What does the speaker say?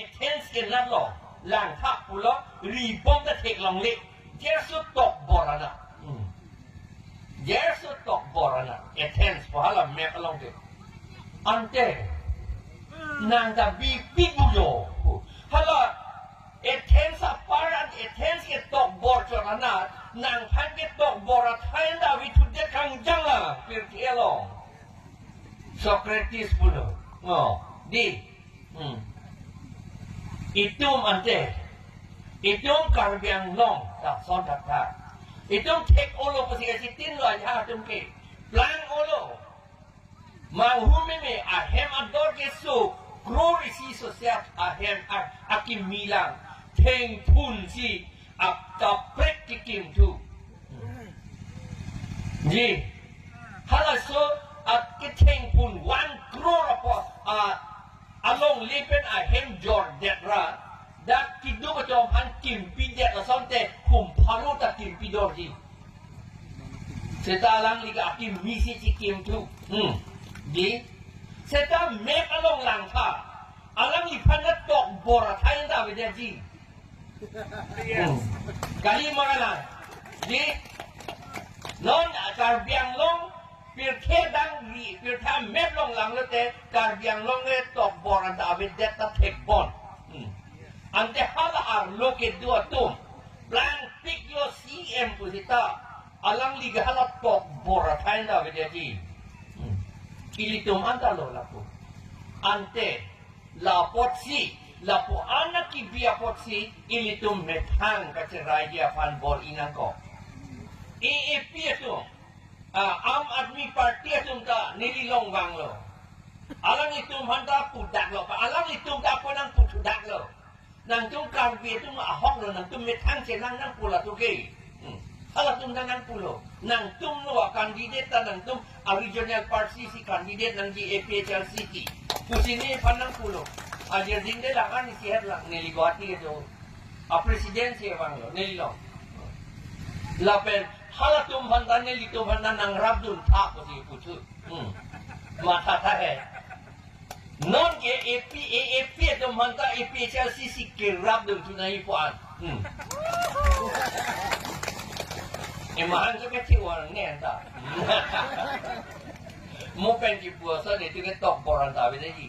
attends ke nalo lang thak pulo ribom ta thek long le jesu tok borana jesu tok borana attends pahala me kalong de ante nang da bi pibulo hala attends aparat attends ke tok bor chorana nang phan ke tok bora thain da wi thu de kang janga pir kelong Socrates pulo di itum ante itum karbiang long tak son tak tak itum tek olo pasi asitin lo aja itum ke plan olo manghumi me ahem ador ke su glory si sosial ahem akim milang teng pun si apta praktikim tu ji halaso at kiteng pun 1 crore po along lipen ahem jor detra dak kidu ko jom han kim pidet la sonte kum paru ta kim pidor ji setalang liga akim misi si kim tu di seta mek along lang tha alang li phanat tok bora thain da be ji kali marala di non akar biang long pir ke dang ri pir tham mep long lang le te kar biang long le tok boran da ave det ta tek bon ante hala ar loke dua tum plan pik yo cm pusita alang liga hala tok bora thain da ave ji ili tum anta lo la pu ante la potsi la po anak ki bia potsi ili tum methang ka cerai dia fan bor inang ko AAP tu Am Admi Party tumta nililong wang lo. Alang itum handa pudak lo. Alang itum ta po nang putudak lo. Nang tum karbi tum ahok lo. Nang tum metang senang nang pula tu ke. Alang tum nang pulo. Nang tum lo kandidat nang tum original party si kandidat nang GAPHLCT. Kusini panang pulo. Ajar dingde langan ni sihat lang niligwati itu. Presiden siya wang lo nililong. Lapen halatum bandane litum bandan nang rabdun tha ko si puchu mata tha hai non ke AP to manta APHLCC ke rabdun tu nahi puan emahan so ke chiwan ne anta mo pen ki puasa de tu ke tok boran ta be ji